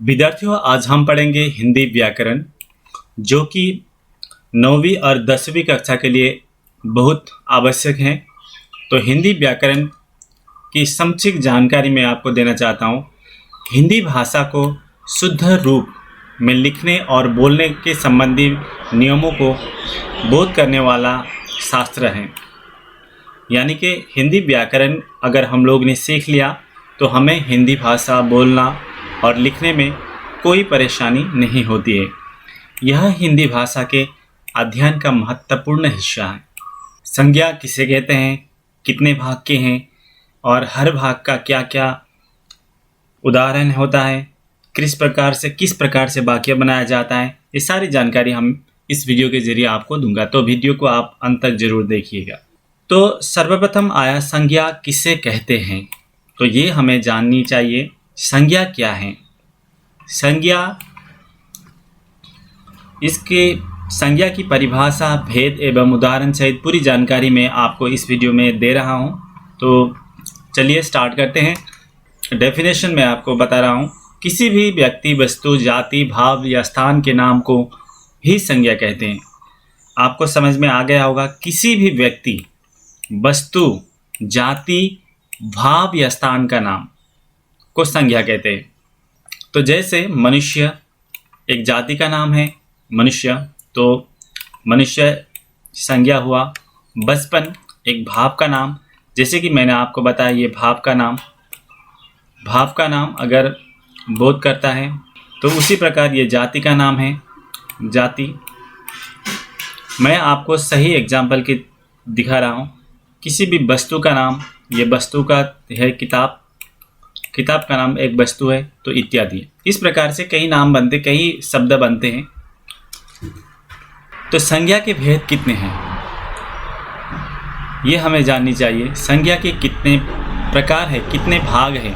विद्यार्थियों, आज हम पढ़ेंगे हिंदी व्याकरण, जो कि 9वीं और 10वीं कक्षा के लिए बहुत आवश्यक है। तो हिंदी व्याकरण की संक्षिप्त जानकारी मैं आपको देना चाहता हूँ। हिंदी भाषा को शुद्ध रूप में लिखने और बोलने के संबंधी नियमों को बोध करने वाला शास्त्र है। यानी कि हिंदी व्याकरण अगर हम लोग ने सीख लिया तो हमें हिंदी भाषा बोलना और लिखने में कोई परेशानी नहीं होती है। यह हिंदी भाषा के अध्ययन का महत्वपूर्ण हिस्सा है। संज्ञा किसे कहते हैं, कितने भाग के हैं और हर भाग का क्या क्या उदाहरण होता है, किस प्रकार से वाक्य बनाया जाता है, ये सारी जानकारी हम इस वीडियो के जरिए आपको दूंगा। तो वीडियो को आप अंत तक जरूर देखिएगा। तो सर्वप्रथम आया संज्ञा किसे कहते हैं, तो ये हमें जाननी चाहिए। संज्ञा क्या है? संज्ञा, इसके संज्ञा की परिभाषा, भेद एवं उदाहरण सहित पूरी जानकारी मैं आपको इस वीडियो में दे रहा हूँ। तो चलिए स्टार्ट करते हैं। डेफिनेशन मैं आपको बता रहा हूँ। किसी भी व्यक्ति, वस्तु, जाति, भाव या स्थान के नाम को ही संज्ञा कहते हैं। आपको समझ में आ गया होगा। किसी भी व्यक्ति, वस्तु, जाति, भाव या स्थान का नाम को संज्ञा कहते हैं। तो जैसे मनुष्य एक जाति का नाम है, मनुष्य, तो मनुष्य संज्ञा हुआ। बचपन एक भाव का नाम, जैसे कि मैंने आपको बताया ये भाव का नाम अगर बोध करता है तो उसी प्रकार ये जाति का नाम है, जाति। मैं आपको सही एग्जाम्पल की दिखा रहा हूँ। किसी भी वस्तु का नाम, ये वस्तु का है किताब का नाम एक वस्तु है, तो इत्यादि। इस प्रकार से कई नाम बनते, कई शब्द बनते हैं। तो संज्ञा के भेद कितने हैं ये हमें जाननी चाहिए। संज्ञा के कितने प्रकार है, कितने भाग हैं?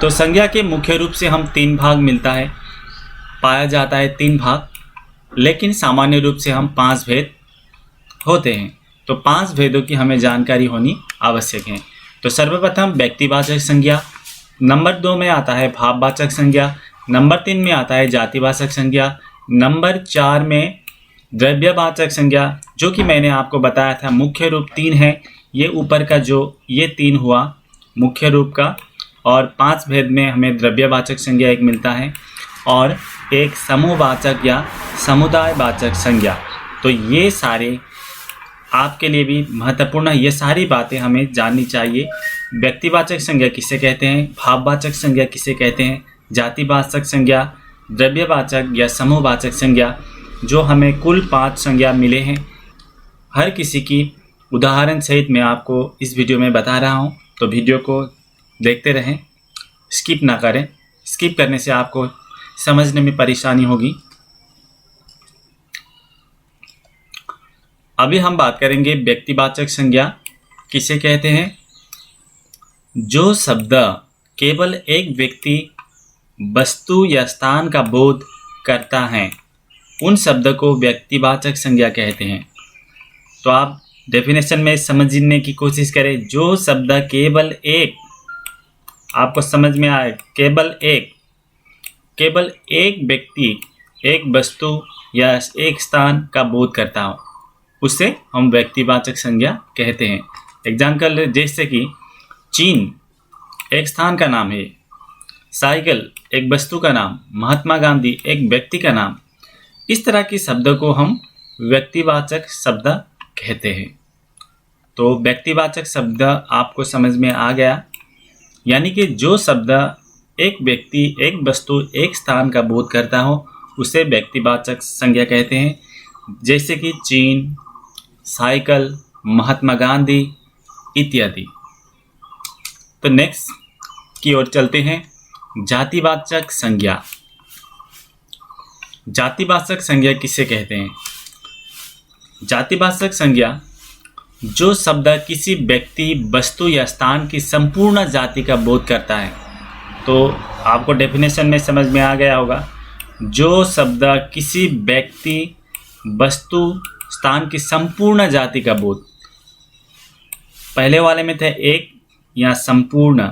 तो संज्ञा के मुख्य रूप से हम 3 भाग मिलता है, पाया जाता है 3 भाग, लेकिन सामान्य रूप से हम 5 भेद होते हैं। तो 5 भेदों की हमें जानकारी होनी आवश्यक है। तो सर्वप्रथम व्यक्तिवाचक संज्ञा, नंबर 2 में आता है भाववाचक संज्ञा, नंबर 3 में आता है जातिवाचक संज्ञा, नंबर 4 में द्रव्यवाचक संज्ञा, जो कि मैंने आपको बताया था मुख्य रूप 3 है। ये ऊपर का जो ये 3 हुआ मुख्य रूप का, और 5 भेद में हमें द्रव्यवाचक संज्ञा एक मिलता है और एक समूहवाचक या समुदायवाचक संज्ञा। तो ये सारे आपके लिए भी महत्वपूर्ण है। ये सारी बातें हमें जाननी चाहिए। व्यक्तिवाचक संज्ञा किसे कहते हैं, भाववाचक संज्ञा किसे कहते हैं, जातिवाचक संज्ञा, द्रव्यवाचक या समूहवाचक संज्ञा, जो हमें कुल 5 संज्ञा मिले हैं। हर किसी की उदाहरण सहित मैं आपको इस वीडियो में बता रहा हूँ। तो वीडियो को देखते रहें, स्किप ना करें। स्किप करने से आपको समझने में परेशानी होगी। अभी हम बात करेंगे व्यक्तिवाचक संज्ञा किसे कहते हैं। जो शब्द केवल एक व्यक्ति, वस्तु या स्थान का बोध करता है, उन शब्द को व्यक्तिवाचक संज्ञा कहते हैं। तो आप डेफिनेशन में समझने की कोशिश करें। जो शब्द केवल एक, आपको समझ में आए, केवल एक व्यक्ति, एक वस्तु या एक स्थान का बोध करता हो, उसे हम व्यक्तिवाचक संज्ञा कहते हैं। एग्जाम्पल जैसे कि चीन एक स्थान का नाम है, साइकिल एक वस्तु का नाम, महात्मा गांधी एक व्यक्ति का नाम। इस तरह के शब्द को हम व्यक्तिवाचक शब्द कहते हैं। तो व्यक्तिवाचक शब्द आपको समझ में आ गया। यानी कि जो शब्द एक व्यक्ति, एक वस्तु, एक स्थान का बोध करता हो, उसे व्यक्तिवाचक संज्ञा कहते हैं। जैसे कि चीन, साइकिल, महात्मा गांधी इत्यादि। तो नेक्स्ट की ओर चलते हैं। जातिवाचक संज्ञा। जातिवाचक संज्ञा किसे कहते हैं? जातिवाचक संज्ञा, जो शब्द किसी व्यक्ति, वस्तु या स्थान की संपूर्ण जाति का बोध करता है। तो आपको डेफिनेशन में समझ में आ गया होगा। जो शब्द किसी व्यक्ति, वस्तु, स्थान की संपूर्ण जाति का बोध, पहले वाले में थे एक या संपूर्ण,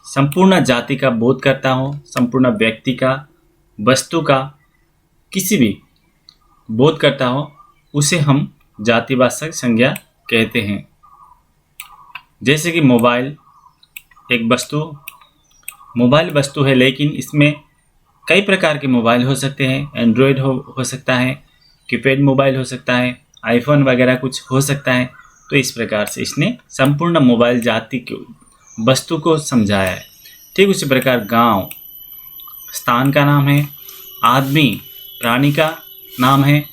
संपूर्ण जाति का बोध करता हो, संपूर्ण व्यक्ति का, वस्तु का, किसी भी बोध करता हो, उसे हम जातिवाचक संज्ञा कहते हैं। जैसे कि मोबाइल एक मोबाइल वस्तु है, लेकिन इसमें कई प्रकार के मोबाइल हो सकते हैं। एंड्रॉयड हो सकता है, कीपैड मोबाइल हो सकता है, आईफोन वगैरह कुछ हो सकता है। तो इस प्रकार से इसने संपूर्ण मोबाइल जाति की वस्तु को समझाया है। ठीक उसी प्रकार गांव स्थान का नाम है, आदमी प्राणी का नाम है।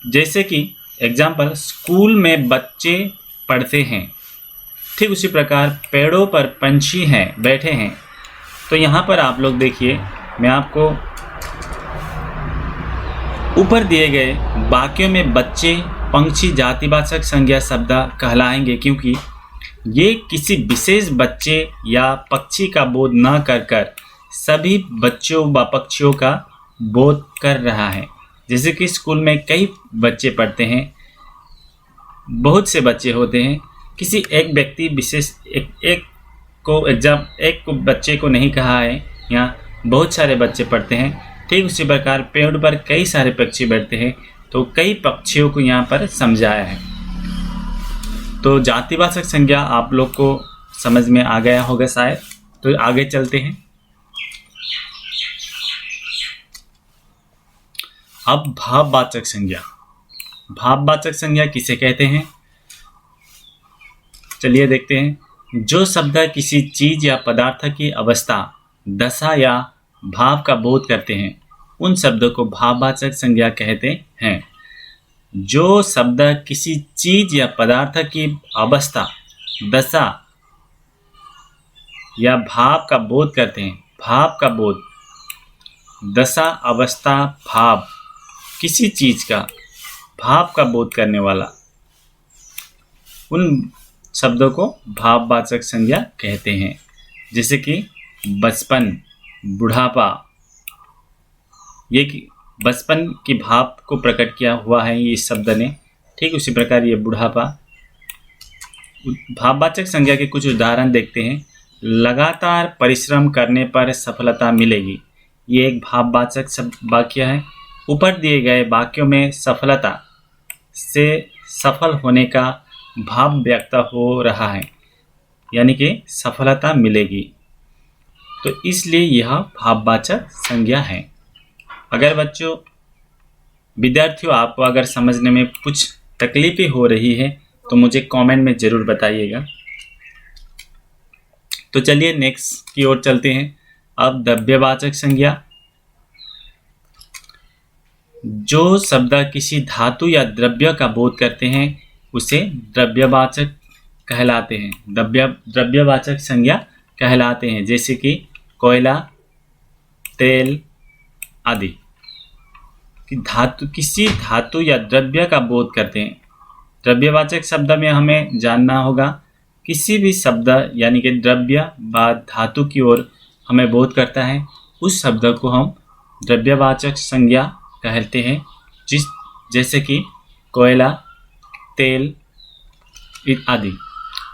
जैसे कि एग्जाम्पल, स्कूल में बच्चे पढ़ते हैं। ठीक उसी प्रकार पेड़ों पर पंछी हैं, बैठे हैं। तो यहाँ पर आप लोग देखिए, मैं आपको ऊपर दिए गए वाक्यों में बच्चे, पंछी जातिवाचक संज्ञा शब्द कहलाएंगे, क्योंकि ये किसी विशेष बच्चे या पक्षी का बोध न कर सभी बच्चों व पक्षियों का बोध कर रहा है। जैसे कि स्कूल में कई बच्चे पढ़ते हैं, बहुत से बच्चे होते हैं, किसी एक व्यक्ति विशेष एक को बच्चे को नहीं कहा है, यहाँ बहुत सारे बच्चे पढ़ते हैं। ठीक उसी प्रकार पेड़ पर कई सारे पक्षी बैठते हैं, तो कई पक्षियों को यहाँ पर समझाया है। तो जातिवाचक संज्ञा आप लोग को समझ में आ गया होगा शायद। तो आगे चलते हैं। अब भाववाचक संज्ञा। भाववाचक संज्ञा किसे कहते हैं, चलिए देखते हैं। जो शब्द किसी चीज या पदार्थ की अवस्था, दशा या भाव का बोध करते हैं, उन शब्दों को भाववाचक संज्ञा कहते हैं। जो शब्द किसी चीज या पदार्थ की अवस्था, दशा या भाव का बोध करते हैं, भाव का बोध, दशा, अवस्था, भाव, किसी चीज का भाव का बोध करने वाला, उन शब्दों को भाववाचक संज्ञा कहते हैं। जैसे कि बचपन, बुढ़ापा, ये बचपन की भाव को प्रकट किया हुआ है ये शब्द ने। ठीक उसी प्रकार ये बुढ़ापा। भाववाचक संज्ञा के कुछ उदाहरण देखते हैं। लगातार परिश्रम करने पर सफलता मिलेगी, ये एक भाववाचक वाक्य है। ऊपर दिए गए वाक्यों में सफलता से सफल होने का भाव व्यक्त हो रहा है, यानी कि सफलता मिलेगी, तो इसलिए यह भाववाचक संज्ञा है। अगर बच्चों, विद्यार्थियों, आपको अगर समझने में कुछ तकलीफें हो रही है तो मुझे कमेंट में ज़रूर बताइएगा। तो चलिए नेक्स्ट की ओर चलते हैं। अब द्रव्यवाचक संज्ञा। जो शब्द किसी धातु या द्रव्य का बोध करते हैं उसे द्रव्यवाचक कहलाते हैं, द्रव्यवाचक संज्ञा कहलाते हैं। जैसे कि कोयला, तेल आदि किसी धातु या द्रव्य का बोध करते हैं। द्रव्यवाचक शब्द में हमें जानना होगा, किसी भी शब्द यानी कि द्रव्य व धातु की ओर हमें बोध करता है, उस शब्द को हम द्रव्यवाचक संज्ञा कहते हैं। जैसे कि कोयला, तेल आदि।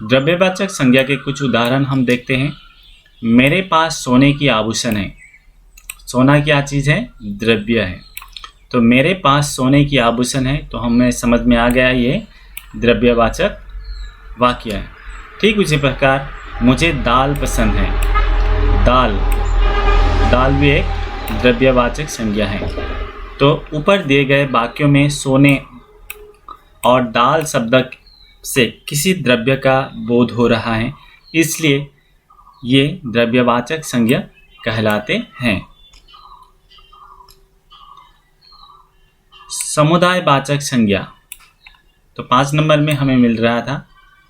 द्रव्यवाचक संज्ञा के कुछ उदाहरण हम देखते हैं। मेरे पास सोने की आभूषण है। सोना क्या चीज़ है, द्रव्य है। तो मेरे पास सोने की आभूषण है, तो हमें समझ में आ गया ये द्रव्यवाचक वाक्य है। ठीक उसी प्रकार मुझे दाल पसंद है। दाल भी एक द्रव्यवाचक संज्ञा है। तो ऊपर दिए गए वाक्यों में सोने और दाल शब्द से किसी द्रव्य का बोध हो रहा है, इसलिए ये द्रव्यवाचक संज्ञा कहलाते हैं। समुदायवाचक संज्ञा। तो 5 नंबर में हमें मिल रहा था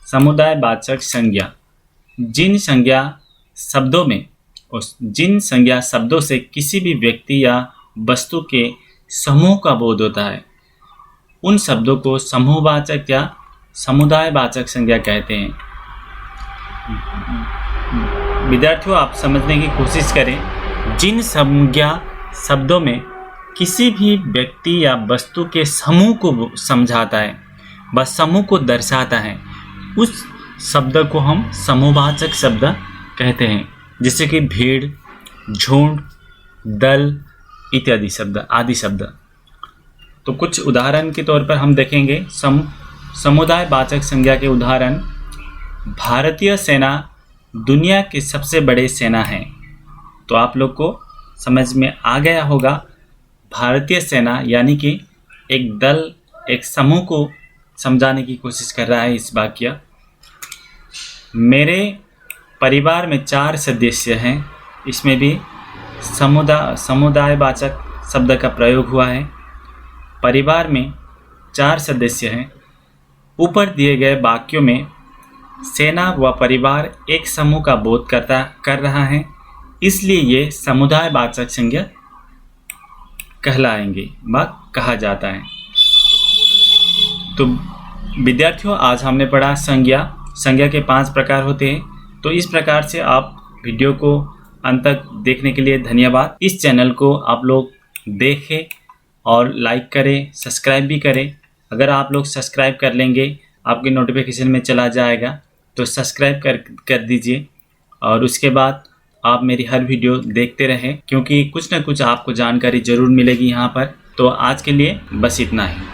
समुदायवाचक संज्ञा। जिन संज्ञा शब्दों से किसी भी व्यक्ति या वस्तु के समूह का बोध होता है, उन शब्दों को समूहवाचक या समुदायवाचक संज्ञा कहते हैं। विद्यार्थियों, आप समझने की कोशिश करें। जिन संज्ञा शब्दों में किसी भी व्यक्ति या वस्तु के समूह को समझाता है, बस समूह को दर्शाता है, उस शब्द को हम समूहवाचक शब्द कहते हैं, जैसे कि भीड़, झुंड, दल इत्यादि शब्द, आदि शब्द। तो कुछ उदाहरण के तौर पर हम देखेंगे। समुदायवाचक संज्ञा के उदाहरण: भारतीय सेना दुनिया की सबसे बड़ी सेना है। तो आप लोग को समझ में आ गया होगा, भारतीय सेना यानी कि एक दल, एक समूह को समझाने की कोशिश कर रहा है इस वाक्य। मेरे परिवार में 4 सदस्य हैं, इसमें भी समुदायवाचक शब्द का प्रयोग हुआ है। परिवार में 4 सदस्य हैं। ऊपर दिए गए वाक्यों में सेना व परिवार एक समूह का बोध कर रहा है, इसलिए ये समुदायवाचक संज्ञा कहलाएंगे व कहा जाता है। तो विद्यार्थियों, आज हमने पढ़ा संज्ञा के 5 प्रकार होते हैं। तो इस प्रकार से आप वीडियो को अंत तक देखने के लिए धन्यवाद। इस चैनल को आप लोग देखें और लाइक करें, सब्सक्राइब भी करें। अगर आप लोग सब्सक्राइब कर लेंगे, आपके नोटिफिकेशन में चला जाएगा, तो सब्सक्राइब कर दीजिए। और उसके बाद आप मेरी हर वीडियो देखते रहें, क्योंकि कुछ ना कुछ आपको जानकारी ज़रूर मिलेगी यहाँ पर। तो आज के लिए बस इतना ही।